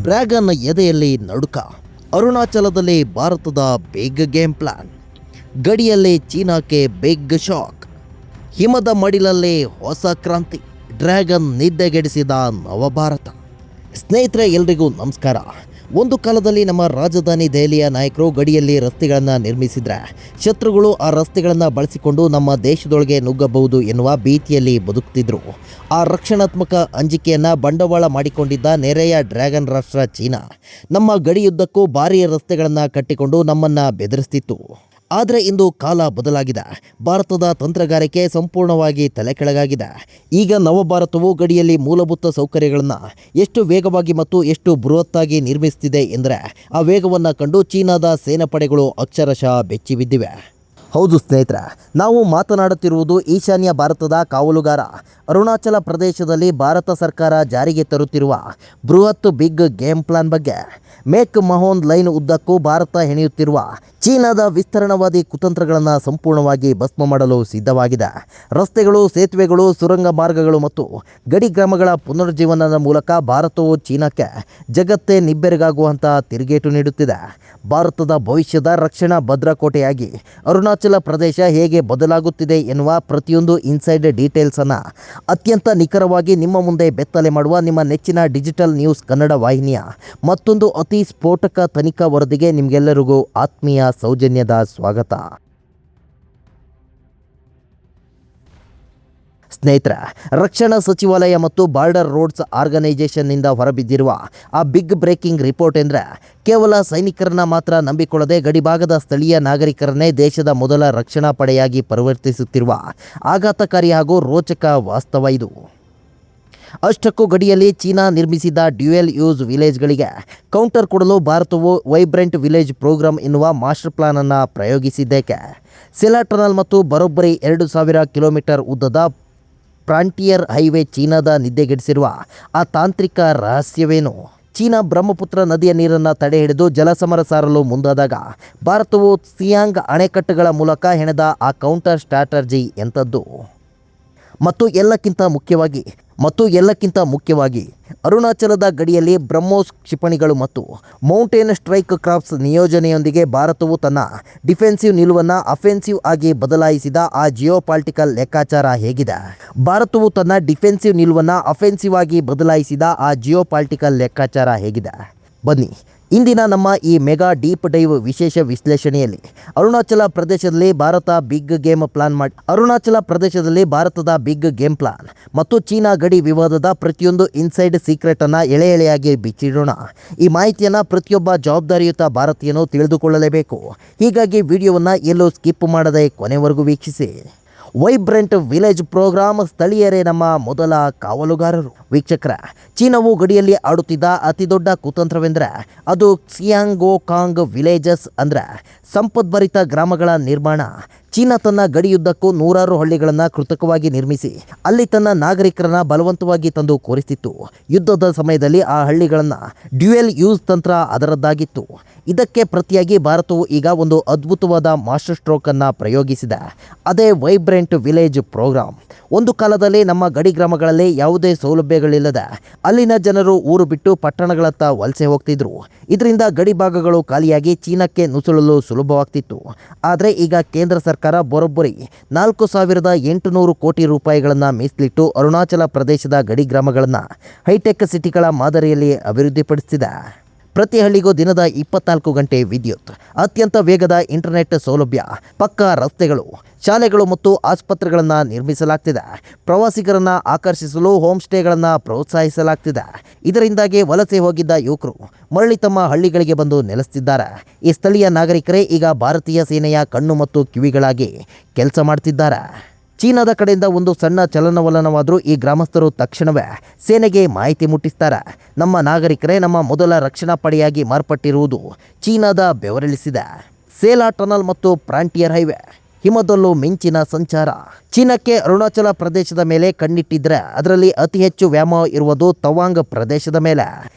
Dragon ಎದೆಯಲ್ಲಿ ನಡುಕ. ಅರುಣಾಚಲದಲ್ಲಿ ಭಾರತದ ಬಿಗ್ ಗೇಮ್ ಪ್ಲಾನ್. ಗಡಿಯಲ್ಲಿ ಚೀನಾಕ್ಕೆ ಬಿಗ್ ಶಾಕ್. ಹಿಮದ ಮಡಿಲಲ್ಲಿ ಹೊಸ ಕ್ರಾಂತಿ. ಡ್ರ್ಯಾಗನ್ ನಿದ್ದೆಗೆಡಿಸಿದ ನವಭಾರತ. ಸ್ನೇಹಿತರೆ, ಎಲ್ರಿಗೂ ನಮಸ್ಕಾರ. ಒಂದು ಕಾಲದಲ್ಲಿ ನಮ್ಮ ರಾಜಧಾನಿ ದೆಹಲಿಯ ನಾಯಕರು ಗಡಿಯಲ್ಲಿ ರಸ್ತೆಗಳನ್ನು ನಿರ್ಮಿಸಿದರೆ ಶತ್ರುಗಳು ಆ ರಸ್ತೆಗಳನ್ನು ಬಳಸಿಕೊಂಡು ನಮ್ಮ ದೇಶದೊಳಗೆ ನುಗ್ಗಬಹುದು ಎನ್ನುವ ಭೀತಿಯಲ್ಲಿ ಬದುಕುತ್ತಿದ್ದರು. ಆ ರಕ್ಷಣಾತ್ಮಕ ಅಂಜಿಕೆಯನ್ನು ಬಂಡವಾಳ ಮಾಡಿಕೊಂಡಿದ್ದ ನೆರೆಯ ಡ್ರ್ಯಾಗನ್ ರಾಷ್ಟ್ರ ಚೀನಾ ನಮ್ಮ ಗಡಿಯುದ್ದಕ್ಕೂ ಭಾರೀ ರಸ್ತೆಗಳನ್ನು ಕಟ್ಟಿಕೊಂಡು ನಮ್ಮನ್ನು ಬೆದರಿಸ್ತಿತ್ತು. ಆದರೆ ಇಂದು ಕಾಲ ಬದಲಾಗಿದೆ. ಭಾರತದ ತಂತ್ರಗಾರಿಕೆ ಸಂಪೂರ್ಣವಾಗಿ ತಲೆಕೆಳಗಾಗಿದೆ. ಈಗ ನವಭಾರತವು ಗಡಿಯಲ್ಲಿ ಮೂಲಭೂತ ಸೌಕರ್ಯಗಳನ್ನು ಎಷ್ಟು ವೇಗವಾಗಿ ಮತ್ತು ಎಷ್ಟು ಬೃಹತ್ತಾಗಿ ನಿರ್ಮಿಸುತ್ತಿದೆ ಎಂದರೆ ಆ ವೇಗವನ್ನು ಕಂಡು ಚೀನಾದ ಸೇನಾಪಡೆಗಳು ಅಕ್ಷರಶಃ ಬೆಚ್ಚಿಬಿದ್ದಿವೆ. ಹೌದು ಸ್ನೇಹಿತರೆ, ನಾವು ಮಾತನಾಡುತ್ತಿರುವುದು ಈಶಾನ್ಯ ಭಾರತದ ಕಾವಲುಗಾರ ಅರುಣಾಚಲ ಪ್ರದೇಶದಲ್ಲಿ ಭಾರತ ಸರ್ಕಾರ ಜಾರಿಗೆ ತರುತ್ತಿರುವ ಬೃಹತ್ ಬಿಗ್ ಗೇಮ್ ಪ್ಲಾನ್ ಬಗ್ಗೆ. ಮೇಕ್ ಮಹೋನ್ ಲೈನ್ ಉದ್ದಕ್ಕೂ ಭಾರತ ಹೆಣೆಯುತ್ತಿರುವ ಚೀನಾದ ವಿಸ್ತರಣವಾದಿ ಕುತಂತ್ರಗಳನ್ನು ಸಂಪೂರ್ಣವಾಗಿ ಭಸ್ಮ ಮಾಡಲು ಸಿದ್ಧವಾಗಿದೆ. ರಸ್ತೆಗಳು, ಸೇತುವೆಗಳು, ಸುರಂಗ ಮಾರ್ಗಗಳು ಮತ್ತು ಗಡಿ ಗ್ರಾಮಗಳ ಪುನರುಜ್ಜೀವನದ ಮೂಲಕ ಭಾರತವು ಚೀನಾಕ್ಕೆ ಜಗತ್ತೇ ನಿಬ್ಬೆರಗಾಗುವಂಥ ತಿರುಗೇಟು ನೀಡುತ್ತಿದೆ. ಭಾರತದ ಭವಿಷ್ಯದ ರಕ್ಷಣಾ ಭದ್ರಕೋಟೆಯಾಗಿ ಅರುಣಾಚಲ ಪ್ರದೇಶ ಹೇಗೆ ಬದಲಾಗುತ್ತಿದೆ ಎನ್ನುವ ಪ್ರತಿಯೊಂದು ಇನ್ಸೈಡ್ ಡೀಟೇಲ್ಸನ್ನು ಅತ್ಯಂತ ನಿಖರವಾಗಿ ನಿಮ್ಮ ಮುಂದೆ ಬೆತ್ತಲೆ ಮಾಡುವ ನಿಮ್ಮ ನೆಚ್ಚಿನ ಡಿಜಿಟಲ್ ನ್ಯೂಸ್ ಕನ್ನಡ ವಾಹಿನಿಯ ಮತ್ತೊಂದು ಅತಿ ಸ್ಫೋಟಕ ತನಿಖಾ ವರದಿಗೆ ನಿಮಗೆಲ್ಲರಿಗೂ ಆತ್ಮೀಯ ಸೌಜನ್ಯದ ಸ್ವಾಗತ. ಸ್ನೇಹಿತರೆ, ರಕ್ಷಣಾ ಸಚಿವಾಲಯ ಮತ್ತು ಬಾರ್ಡರ್ ರೋಡ್ಸ್ ಆರ್ಗನೈಸೇಷನ್ನಿಂದ ಹೊರಬಿದ್ದಿರುವ ಆ ಬಿಗ್ ಬ್ರೇಕಿಂಗ್ ರಿಪೋರ್ಟ್ ಎಂದರೆ ಕೇವಲ ಸೈನಿಕರನ್ನ ಮಾತ್ರ ನಂಬಿಕೊಳ್ಳದೆ ಗಡಿಭಾಗದ ಸ್ಥಳೀಯ ನಾಗರಿಕರನ್ನೇ ದೇಶದ ಮೊದಲ ರಕ್ಷಣಾ ಪಡೆಯಾಗಿ ಪರಿವರ್ತಿಸುತ್ತಿರುವ ಆಘಾತಕಾರಿ ಹಾಗೂ ರೋಚಕ ವಾಸ್ತವ ಇದು. ಅಷ್ಟಕ್ಕೂ ಗಡಿಯಲ್ಲಿ ಚೀನಾ ನಿರ್ಮಿಸಿದ ಡ್ಯುಯಲ್ ಯೂಸ್ ವಿಲೇಜ್ಗಳಿಗೆ ಕೌಂಟರ್ ಕೊಡಲು ಭಾರತವು ವೈಬ್ರೆಂಟ್ ವಿಲೇಜ್ ಪ್ರೋಗ್ರಾಂ ಎನ್ನುವ ಮಾಸ್ಟರ್ ಪ್ಲಾನ್ ಅನ್ನು ಪ್ರಯೋಗಿಸಿದ್ದೇಕೆ? ಸೆಲಾ ಟನಲ್ ಮತ್ತು ಬರೋಬ್ಬರಿ 2000 ಕಿಲೋಮೀಟರ್ ಉದ್ದದ ಫ್ರಾಂಟಿಯರ್ ಹೈವೇ ಚೀನಾದ ನಿದ್ದೆಗೆಡಿಸಿರುವ ಆ ತಾಂತ್ರಿಕ ರಹಸ್ಯವೇನು? ಚೀನಾ ಬ್ರಹ್ಮಪುತ್ರ ನದಿಯ ನೀರನ್ನು ತಡೆ ಹಿಡಿದು ಜಲಸಮರ ಸಾರಲು ಮುಂದಾದಾಗ ಭಾರತವು ಸಿಯಾಂಗ್ ಅಣೆಕಟ್ಟುಗಳ ಮೂಲಕ ಹೆಣೆದ ಆ ಕೌಂಟರ್ ಸ್ಟ್ರಾಟರ್ಜಿ ಎಂಥದ್ದು? ಮತ್ತು ಎಲ್ಲಕ್ಕಿಂತ ಮುಖ್ಯವಾಗಿ ಅರುಣಾಚಲದ ಗಡಿಯಲ್ಲಿ ಬ್ರಹ್ಮೋಸ್ ಕ್ಷಿಪಣಿಗಳು ಮತ್ತು ಮೌಂಟೇನ್ ಸ್ಟ್ರೈಕ್ ಕ್ರಾಫ್ಟ್ಸ್ ನಿಯೋಜನೆಯೊಂದಿಗೆ ಭಾರತವು ತನ್ನ ಡಿಫೆನ್ಸಿವ್ ನಿಲುವನ್ನು ಅಫೆನ್ಸಿವ್ ಆಗಿ ಬದಲಾಯಿಸಿದ ಆ ಜಿಯೋಪಾಲಿಟಿಕಲ್ ಲೆಕ್ಕಾಚಾರ ಹೇಗಿದೆ? ಭಾರತವು ತನ್ನ ಡಿಫೆನ್ಸಿವ್ ನಿಲುವನ್ನು ಅಫೆನ್ಸಿವ್ ಆಗಿ ಬದಲಾಯಿಸಿದ ಆ ಜಿಯೋಪಾಲಿಟಿಕಲ್ ಲೆಕ್ಕಾಚಾರ ಹೇಗಿದೆ? ಬನ್ನಿ, ಇಂದಿನ ನಮ್ಮ ಈ ಮೆಗಾ ಡೀಪ್ ಡೈವ್ ವಿಶೇಷ ವಿಶ್ಲೇಷಣೆಯಲ್ಲಿ ಅರುಣಾಚಲ ಪ್ರದೇಶದಲ್ಲಿ ಭಾರತದ ಬಿಗ್ ಗೇಮ್ ಪ್ಲಾನ್ ಮತ್ತು ಚೀನಾ ಗಡಿ ವಿವಾದದ ಪ್ರತಿಯೊಂದು ಇನ್ಸೈಡ್ ಸೀಕ್ರೆಟನ್ನು ಎಳೆ ಎಳೆಯಾಗಿ ಬಿಚ್ಚಿಡೋಣ. ಈ ಮಾಹಿತಿಯನ್ನು ಪ್ರತಿಯೊಬ್ಬ ಜವಾಬ್ದಾರಿಯುತ ಭಾರತೀಯನು ತಿಳಿದುಕೊಳ್ಳಲೇಬೇಕು. ಹೀಗಾಗಿ ವಿಡಿಯೋವನ್ನು ಎಲ್ಲೂ ಸ್ಕಿಪ್ ಮಾಡದೆ ಕೊನೆವರೆಗೂ ವೀಕ್ಷಿಸಿ. ವೈಬ್ರೆಂಟ್ ವಿಲೇಜ್ ಪ್ರೋಗ್ರಾಮ್, ಸ್ಥಳೀಯರೇ ನಮ್ಮ ಮೊದಲ ಕಾವಲುಗಾರರು. ವೀಕ್ಷಕರ, ಚೀನಾವು ಗಡಿಯಲ್ಲಿ ಆಡುತ್ತಿದ್ದ ಅತಿದೊಡ್ಡ ಕುತಂತ್ರವೆಂದರೆ ಅದು ಕ್ಸಿಯಾಂಗ್ಒಕಾಂಗ್ ವಿಲೇಜಸ್ ಅಂದರೆ ಸಂಪದ್ಭರಿತ ಗ್ರಾಮಗಳ ನಿರ್ಮಾಣ. ಚೀನಾ ತನ್ನ ಗಡಿಯುದ್ದಕ್ಕೂ ನೂರಾರು ಹಳ್ಳಿಗಳನ್ನು ಕೃತಕವಾಗಿ ನಿರ್ಮಿಸಿ ಅಲ್ಲಿ ತನ್ನ ನಾಗರಿಕರನ್ನು ಬಲವಂತವಾಗಿ ತಂದು ಕೂರಿಸಿತ್ತು. ಯುದ್ಧದ ಸಮಯದಲ್ಲಿ ಆ ಹಳ್ಳಿಗಳನ್ನು ಡ್ಯುಯಲ್ ಯೂಸ್ ತಂತ್ರ ಅದರದ್ದಾಗಿತ್ತು. ಇದಕ್ಕೆ ಪ್ರತಿಯಾಗಿ ಭಾರತವು ಈಗ ಒಂದು ಅದ್ಭುತವಾದ ಮಾಸ್ಟರ್ ಸ್ಟ್ರೋಕನ್ನು ಪ್ರಯೋಗಿಸಿದೆ. ಅದೇ ವೈಬ್ರೆಂಟ್ ವಿಲೇಜ್ ಪ್ರೋಗ್ರಾಮ್. ಒಂದು ಕಾಲದಲ್ಲಿ ನಮ್ಮ ಗಡಿ ಗ್ರಾಮಗಳಲ್ಲಿ ಯಾವುದೇ ಸೌಲಭ್ಯಗಳಿಲ್ಲದೆ ಅಲ್ಲಿನ ಜನರು ಊರು ಬಿಟ್ಟು ಪಟ್ಟಣಗಳತ್ತ ವಲಸೆ ಹೋಗ್ತಿದ್ರು. ಇದರಿಂದ ಗಡಿ ಭಾಗಗಳು ಖಾಲಿಯಾಗಿ ಚೀನಾಕ್ಕೆ ನುಸುಳಲು ಸುಲಭವಾಗ್ತಿತ್ತು. ಆದರೆ ಈಗ ಕೇಂದ್ರ ಸರ್ಕಾರ ಬರೋಬ್ಬರಿ 4800 ಕೋಟಿ ರೂಪಾಯಿಗಳನ್ನು ಮೀಸಲಿಟ್ಟು ಅರುಣಾಚಲ ಪ್ರದೇಶದ ಗಡಿ ಗ್ರಾಮಗಳನ್ನು ಹೈಟೆಕ್ ಸಿಟಿಗಳ ಮಾದರಿಯಲ್ಲಿ ಅಭಿವೃದ್ಧಿಪಡಿಸಿದೆ. ಪ್ರತಿ ಹಳ್ಳಿಗೂ ದಿನದ 24 ಗಂಟೆ ವಿದ್ಯುತ್, ಅತ್ಯಂತ ವೇಗದ ಇಂಟರ್ನೆಟ್ ಸೌಲಭ್ಯ, ಪಕ್ಕಾ ರಸ್ತೆಗಳು, ಶಾಲೆಗಳು ಮತ್ತು ಆಸ್ಪತ್ರೆಗಳನ್ನು ನಿರ್ಮಿಸಲಾಗ್ತಿದೆ. ಪ್ರವಾಸಿಗರನ್ನು ಆಕರ್ಷಿಸಲು ಹೋಮ್ ಸ್ಟೇಗಳನ್ನು ಪ್ರೋತ್ಸಾಹಿಸಲಾಗ್ತಿದೆ. ಇದರಿಂದಾಗಿ ವಲಸೆ ಹೋಗಿದ್ದ ಯುವಕರು ಮರಳಿ ತಮ್ಮ ಹಳ್ಳಿಗಳಿಗೆ ಬಂದು ನೆಲೆಸ್ತಿದ್ದಾರೆ. ಈ ಸ್ಥಳೀಯ ನಾಗರಿಕರೇ ಈಗ ಭಾರತೀಯ ಸೇನೆಯ ಕಣ್ಣು ಮತ್ತು ಕಿವಿಗಳಾಗಿ ಕೆಲಸ ಮಾಡ್ತಿದ್ದಾರೆ. ಚೀನಾದ ಕಡೆಯಿಂದ ಒಂದು ಸಣ್ಣ ಚಲನವಲನವಾದರೂ ಈ ಗ್ರಾಮಸ್ಥರು ತಕ್ಷಣವೇ ಸೇನೆಗೆ ಮಾಹಿತಿ ಮುಟ್ಟಿಸ್ತಾರೆ. ನಮ್ಮ ನಾಗರಿಕರೇ ನಮ್ಮ ಮೊದಲ ರಕ್ಷಣಾ ಪಡೆಯಾಗಿ ಮಾರ್ಪಟ್ಟಿರುವುದು ಚೀನಾದ ಬೆವರಿಳಿಸಿದೆ. ಸೆಲಾ ಟನಲ್ ಮತ್ತು ಫ್ರಾಂಟಿಯರ್ ಹೈವೇ, ಹಿಮದಲ್ಲೂ ಮಿಂಚಿನ ಸಂಚಾರ. ಚೀನಾಕ್ಕೆ ಅರುಣಾಚಲ ಪ್ರದೇಶದ ಮೇಲೆ ಕಣ್ಣಿಟ್ಟಿದ್ರೆ ಅದರಲ್ಲಿ ಅತಿ ಹೆಚ್ಚು ವ್ಯಾಮೋಹ ಇರುವುದು ತವಾಂಗ್ ಪ್ರದೇಶದ ಮೇಲೆ.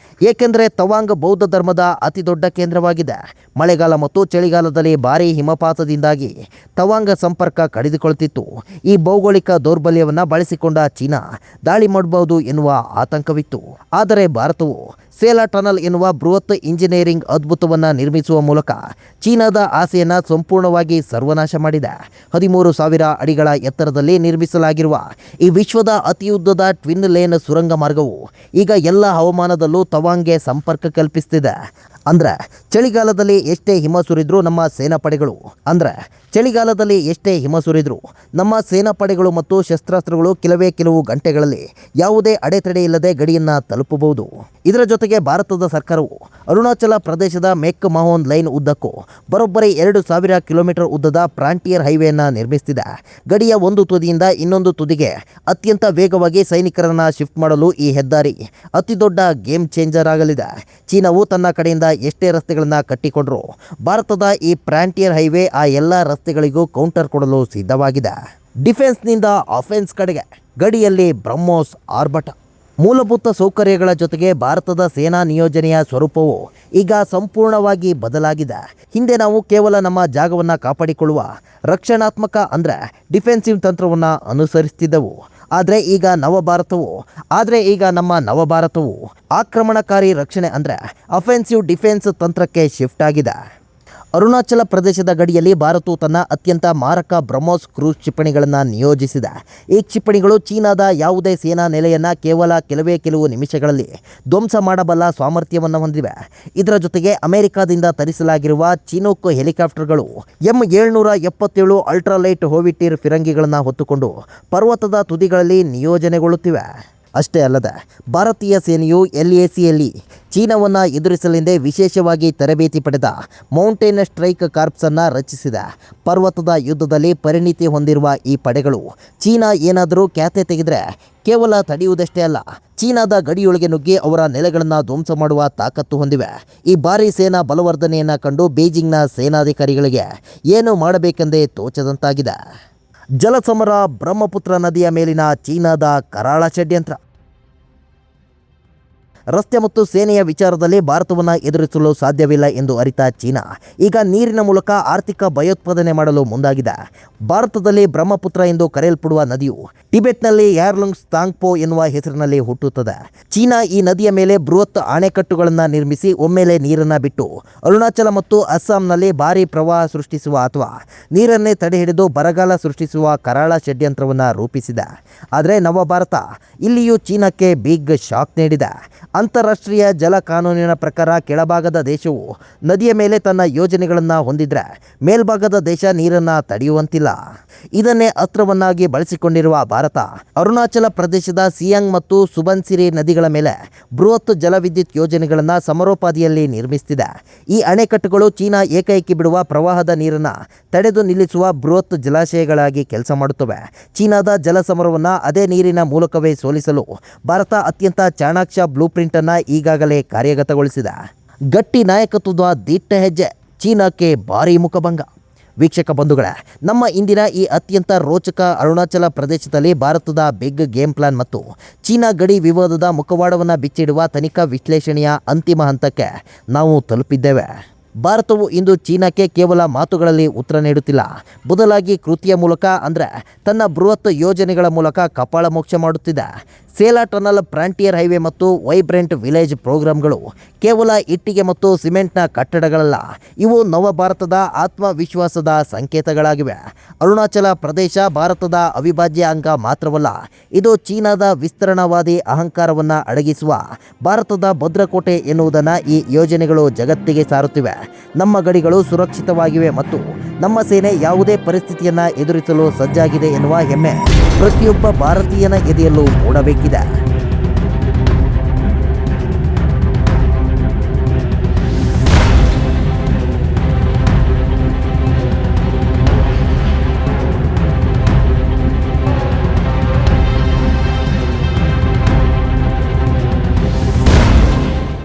ಏಕೆಂದರೆ ತವಾಂಗ್ ಬೌದ್ಧ ಧರ್ಮದ ಅತಿ ದೊಡ್ಡ ಕೇಂದ್ರವಾಗಿದೆ. ಮಳೆಗಾಲ ಮತ್ತು ಚಳಿಗಾಲದಲ್ಲಿ ಭಾರೀ ಹಿಮಪಾತದಿಂದಾಗಿ ತವಾಂಗ್ ಸಂಪರ್ಕ ಕಡಿದುಕೊಳ್ಳುತ್ತಿತ್ತು. ಈ ಭೌಗೋಳಿಕ ದೌರ್ಬಲ್ಯವನ್ನು ಬಳಸಿಕೊಂಡ ಚೀನಾ ದಾಳಿ ಮಾಡಬಹುದು ಎನ್ನುವ ಆತಂಕವಿತ್ತು. ಆದರೆ ಭಾರತವು ಸೇಲಾ ಟನಲ್ ಎನ್ನುವ ಬೃಹತ್ ಇಂಜಿನಿಯರಿಂಗ್ ಅದ್ಭುತವನ್ನು ನಿರ್ಮಿಸುವ ಮೂಲಕ ಚೀನಾದ ಆಸೆಯನ್ನು ಸಂಪೂರ್ಣವಾಗಿ ಸರ್ವನಾಶ ಮಾಡಿದೆ. 13,000 ಅಡಿಗಳ ಎತ್ತರದಲ್ಲಿ ನಿರ್ಮಿಸಲಾಗಿರುವ ಈ ವಿಶ್ವದ ಅತಿ ಉದ್ದದ ಟ್ವಿನ್ ಲೇನ್ ಸುರಂಗ ಮಾರ್ಗವು ಈಗ ಎಲ್ಲ ಹವಾಮಾನದಲ್ಲೂ ತವಾಂಗ್ಗೆ ಸಂಪರ್ಕ ಕಲ್ಪಿಸುತ್ತಿದೆ. ಅಂದ್ರೆ ಚಳಿಗಾಲದಲ್ಲಿ ಎಷ್ಟೇ ಹಿಮ ಸುರಿದ್ರೂ ನಮ್ಮ ಸೇನಾಪಡೆಗಳು ಮತ್ತು ಶಸ್ತ್ರಾಸ್ತ್ರಗಳು ಕೆಲವು ಗಂಟೆಗಳಲ್ಲಿ ಯಾವುದೇ ಅಡೆತಡೆ ಇಲ್ಲದೆ ಗಡಿಯನ್ನು ತಲುಪಬಹುದು. ಇದರ ಜೊತೆಗೆ ಭಾರತದ ಸರ್ಕಾರವು ಅರುಣಾಚಲ ಪ್ರದೇಶದ ಮೆಕ್ ಮಹೋನ್ ಲೈನ್ ಉದ್ದಕ್ಕೂ ಬರೋಬ್ಬರಿ 2,000 ಕಿಲೋಮೀಟರ್ ಉದ್ದದ ಫ್ರಾಂಟಿಯರ್ ಹೈವೇಯನ್ನು ನಿರ್ಮಿಸುತ್ತಿದೆ. ಗಡಿಯ ಒಂದು ತುದಿಯಿಂದ ಇನ್ನೊಂದು ತುದಿಗೆ ಅತ್ಯಂತ ವೇಗವಾಗಿ ಸೈನಿಕರನ್ನು ಶಿಫ್ಟ್ ಮಾಡಲು ಈ ಹೆದ್ದಾರಿ ಅತಿ ದೊಡ್ಡ ಗೇಮ್ ಚೇಂಜರ್ ಆಗಲಿದೆ. ಚೀನಾವು ತನ್ನ ಕಡೆಯಿಂದ ಎಷ್ಟೇ ರಸ್ತೆಗಳನ್ನು ಕಟ್ಟಿಕೊಂಡರೂ ಭಾರತದ ಈ ಫ್ರಾಂಟಿಯರ್ ಹೈವೇ ಆ ಎಲ್ಲ ರಸ್ತೆಗಳಿಗೂ ಕೌಂಟರ್ ಕೊಡಲು ಸಿದ್ಧವಾಗಿದೆ. ಡಿಫೆನ್ಸ್ನಿಂದ ಅಫೆನ್ಸ್ ಕಡೆಗೆ ಗಡಿಯಲ್ಲಿ ಬ್ರಹ್ಮೋಸ್ ಆರ್ಭಟ. ಮೂಲಭೂತ ಸೌಕರ್ಯಗಳ ಜೊತೆಗೆ ಭಾರತದ ಸೇನಾ ನಿಯೋಜನೆಯ ಸ್ವರೂಪವು ಈಗ ಸಂಪೂರ್ಣವಾಗಿ ಬದಲಾಗಿದೆ. ಹಿಂದೆ ನಾವು ಕೇವಲ ನಮ್ಮ ಜಾಗವನ್ನು ಕಾಪಾಡಿಕೊಳ್ಳುವ ರಕ್ಷಣಾತ್ಮಕ ಅಂದರೆ ಡಿಫೆನ್ಸಿವ್ ತಂತ್ರವನ್ನು ಅನುಸರಿಸುತ್ತಿದ್ದೆವು. ಆದರೆ ಈಗ ನಮ್ಮ ನವಭಾರತವು ಆಕ್ರಮಣಕಾರಿ ರಕ್ಷಣೆ ಅಂದರೆ ಅಫೆನ್ಸಿವ್ ಡಿಫೆನ್ಸ್ ತಂತ್ರಕ್ಕೆ ಶಿಫ್ಟ್ ಆಗಿದೆ. ಅರುಣಾಚಲ ಪ್ರದೇಶದ ಗಡಿಯಲ್ಲಿ ಭಾರತವು ತನ್ನ ಅತ್ಯಂತ ಮಾರಕ ಬ್ರಹ್ಮೋಸ್ ಕ್ರೂಸ್ ಕ್ಷಿಪಣಿಗಳನ್ನು ನಿಯೋಜಿಸಿದೆ. ಈ ಕ್ಷಿಪಣಿಗಳು ಚೀನಾದ ಯಾವುದೇ ಸೇನಾ ನೆಲೆಯನ್ನು ಕೇವಲ ಕೆಲವು ನಿಮಿಷಗಳಲ್ಲಿ ಧ್ವಂಸ ಮಾಡಬಲ್ಲ ಸಾಮರ್ಥ್ಯವನ್ನು ಹೊಂದಿವೆ. ಇದರ ಜೊತೆಗೆ ಅಮೆರಿಕಾದಿಂದ ತರಿಸಲಾಗಿರುವ ಚಿನೂಕ್ ಹೆಲಿಕಾಪ್ಟರ್ಗಳು M777 ಅಲ್ಟ್ರಾಲೈಟ್ ಹೋವಿಟಿರ್ ಫಿರಂಗಿಗಳನ್ನು ಹೊತ್ತುಕೊಂಡು ಪರ್ವತದ ತುದಿಗಳಲ್ಲಿ ನಿಯೋಜನೆಗೊಳ್ಳುತ್ತಿವೆ. ಅಷ್ಟೇ ಅಲ್ಲದೆ ಭಾರತೀಯ ಸೇನೆಯು LACಯಲ್ಲಿ ಚೀನಾವನ್ನು ಎದುರಿಸಲೆಂದೇ ವಿಶೇಷವಾಗಿ ತರಬೇತಿ ಪಡೆದ ಮೌಂಟೇನ್ ಸ್ಟ್ರೈಕ್ ಕಾರ್ಪ್ಸನ್ನು ರಚಿಸಿದೆ. ಪರ್ವತದ ಯುದ್ಧದಲ್ಲಿ ಪರಿಣಿತಿ ಹೊಂದಿರುವ ಈ ಪಡೆಗಳು ಚೀನಾ ಏನಾದರೂ ಖ್ಯಾತೆ ತೆಗೆದರೆ ಕೇವಲ ತಡೆಯುವುದಷ್ಟೇ ಅಲ್ಲ, ಚೀನಾದ ಗಡಿಯೊಳಗೆ ನುಗ್ಗಿ ಅವರ ನೆಲೆಗಳನ್ನು ಧ್ವಂಸ ಮಾಡುವ ತಾಕತ್ತು ಹೊಂದಿವೆ. ಈ ಭಾರೀ ಸೇನಾ ಬಲವರ್ಧನೆಯನ್ನು ಕಂಡು ಬೀಜಿಂಗ್ನ ಸೇನಾಧಿಕಾರಿಗಳಿಗೆ ಏನು ಮಾಡಬೇಕೆಂದೇ ತೋಚದಂತಾಗಿದೆ. ಜಲಸಮರ, ಬ್ರಹ್ಮಪುತ್ರ ನದಿಯ ಮೇಲಿನ ಚೀನಾದ ಕರಾಳ ಷಡ್ಯಂತ್ರ. ರಸ್ತೆ ಮತ್ತು ಸೇನೆಯ ವಿಚಾರದಲ್ಲಿ ಭಾರತವನ್ನು ಎದುರಿಸಲು ಸಾಧ್ಯವಿಲ್ಲ ಎಂದು ಅರಿತ ಚೀನಾ ಈಗ ನೀರಿನ ಮೂಲಕ ಆರ್ಥಿಕ ಭಯೋತ್ಪಾದನೆ ಮಾಡಲು ಮುಂದಾಗಿದೆ. ಭಾರತದಲ್ಲಿ ಬ್ರಹ್ಮಪುತ್ರ ಎಂದು ಕರೆಯಲ್ಪಡುವ ನದಿಯು ಟಿಬೆಟ್ನಲ್ಲಿ ಯಾರ್ಲುಂಗ್ ತಾಂಗ್ಪೋ ಎನ್ನುವ ಹೆಸರಿನಲ್ಲಿ ಹುಟ್ಟುತ್ತದೆ. ಚೀನಾ ಈ ನದಿಯ ಮೇಲೆ ಬೃಹತ್ ಅಣೆಕಟ್ಟುಗಳನ್ನು ನಿರ್ಮಿಸಿ ಒಮ್ಮೆಲೆ ನೀರನ್ನು ಬಿಟ್ಟು ಅರುಣಾಚಲ ಮತ್ತು ಅಸ್ಸಾಂನಲ್ಲಿ ಭಾರೀ ಪ್ರವಾಹ ಸೃಷ್ಟಿಸುವ ಅಥವಾ ನೀರನ್ನೇ ತಡೆಹಿಡಿದು ಬರಗಾಲ ಸೃಷ್ಟಿಸುವ ಕರಾಳ ಷಡ್ಯಂತ್ರವನ್ನು ರೂಪಿಸಿದೆ. ಆದರೆ ನವಭಾರತ ಇಲ್ಲಿಯೂ ಚೀನಾಕ್ಕೆ ಬಿಗ್ ಶಾಕ್ ನೀಡಿದೆ. ಅಂತಾರಾಷ್ಟ್ರೀಯ ಜಲ ಕಾನೂನಿನ ಪ್ರಕಾರ ಕೆಳಭಾಗದ ದೇಶವು ನದಿಯ ಮೇಲೆ ತನ್ನ ಯೋಜನೆಗಳನ್ನು ಹೊಂದಿದ್ರೆ ಮೇಲ್ಭಾಗದ ದೇಶ ನೀರನ್ನು ತಡೆಯುವಂತಿಲ್ಲ. ಇದನ್ನೇ ಅಸ್ತ್ರವನ್ನಾಗಿ ಬಳಸಿಕೊಂಡಿರುವ ಭಾರತ ಅರುಣಾಚಲ ಪ್ರದೇಶದ ಸಿಯಾಂಗ್ ಮತ್ತು ಸುಬನ್ಸಿರಿ ನದಿಗಳ ಮೇಲೆ ಬೃಹತ್ ಜಲವಿದ್ಯುತ್ ಯೋಜನೆಗಳನ್ನು ಸಮರೋಪಾದಿಯಲ್ಲಿ ನಿರ್ಮಿಸುತ್ತಿದೆ. ಈ ಅಣೆಕಟ್ಟುಗಳು ಚೀನಾ ಏಕೈಕಿ ಬಿಡುವ ಪ್ರವಾಹದ ನೀರನ್ನು ತಡೆದು ನಿಲ್ಲಿಸುವ ಬೃಹತ್ ಜಲಾಶಯಗಳಾಗಿ ಕೆಲಸ ಮಾಡುತ್ತವೆ. ಚೀನಾದ ಜಲಸಮರವನ್ನು ಅದೇ ನೀರಿನ ಮೂಲಕವೇ ಸೋಲಿಸಲು ಭಾರತ ಅತ್ಯಂತ ಚಾಣಾಕ್ಷ ಬ್ಲೂಪ್ರಿಂಟ್ ಅನ್ನು ಈಗಾಗಲೇ ಕಾರ್ಯಗತಗೊಳಿಸಿದೆ. ಗಟ್ಟಿ ನಾಯಕತ್ವದ ದಿಟ್ಟ ಹೆಜ್ಜೆ, ಚೀನಾಕ್ಕೆ ಭಾರೀ ಮುಖಭಂಗ. ವೀಕ್ಷಕ ಬಂಧುಗಳೇ, ನಮ್ಮ ಇಂದಿನ ಈ ಅತ್ಯಂತ ರೋಚಕ ಅರುಣಾಚಲ ಪ್ರದೇಶದಲ್ಲಿ ಭಾರತದ ಬಿಗ್ ಗೇಮ್ ಪ್ಲಾನ್ ಮತ್ತು ಚೀನಾ ಗಡಿ ವಿವಾದದ ಮುಖವಾಡವನ್ನು ಬಿಚ್ಚಿಡುವ ತನಿಖಾ ವಿಶ್ಲೇಷಣೆಯ ಅಂತಿಮ ಹಂತಕ್ಕೆ ನಾವು ತಲುಪಿದ್ದೇವೆ. ಭಾರತವು ಇಂದು ಚೀನಾಕ್ಕೆ ಕೇವಲ ಮಾತುಗಳಲ್ಲಿ ಉತ್ತರ ನೀಡುತ್ತಿಲ್ಲ, ಬದಲಾಗಿ ಕೃತಿಯ ಮೂಲಕ ಅಂದರೆ ತನ್ನ ಬೃಹತ್ ಯೋಜನೆಗಳ ಮೂಲಕ ಕಪಾಳ ಮೋಕ್ಷ ಮಾಡುತ್ತಿದೆ. ಸೇಲಾ ಟನಲ್, ಫ್ರಾಂಟಿಯರ್ ಹೈವೇ ಮತ್ತು ವೈಬ್ರೆಂಟ್ ವಿಲೇಜ್ ಪ್ರೋಗ್ರಾಂಗಳು ಕೇವಲ ಇಟ್ಟಿಗೆ ಮತ್ತು ಸಿಮೆಂಟ್ನ ಕಟ್ಟಡಗಳಲ್ಲ, ಇವು ನವಭಾರತದ ಆತ್ಮವಿಶ್ವಾಸದ ಸಂಕೇತಗಳಾಗಿವೆ. ಅರುಣಾಚಲ ಪ್ರದೇಶ ಭಾರತದ ಅವಿಭಾಜ್ಯ ಅಂಗ ಮಾತ್ರವಲ್ಲ, ಇದು ಚೀನಾದ ವಿಸ್ತರಣಾವಾದಿ ಅಹಂಕಾರವನ್ನು ಅಡಗಿಸುವ ಭಾರತದ ಭದ್ರಕೋಟೆ ಎನ್ನುವುದನ್ನು ಈ ಯೋಜನೆಗಳು ಜಗತ್ತಿಗೆ ಸಾರುತ್ತಿವೆ. ನಮ್ಮ ಗಡಿಗಳು ಸುರಕ್ಷಿತವಾಗಿವೆ ಮತ್ತು ನಮ್ಮ ಸೇನೆ ಯಾವುದೇ ಪರಿಸ್ಥಿತಿಯನ್ನು ಎದುರಿಸಲು ಸಜ್ಜಾಗಿದೆ ಎನ್ನುವ ಹೆಮ್ಮೆ ಪ್ರತಿಯೊಬ್ಬ ಭಾರತೀಯನ ಎದೆಯಲ್ಲೂ ಮೂಡಬೇಕಿದೆ.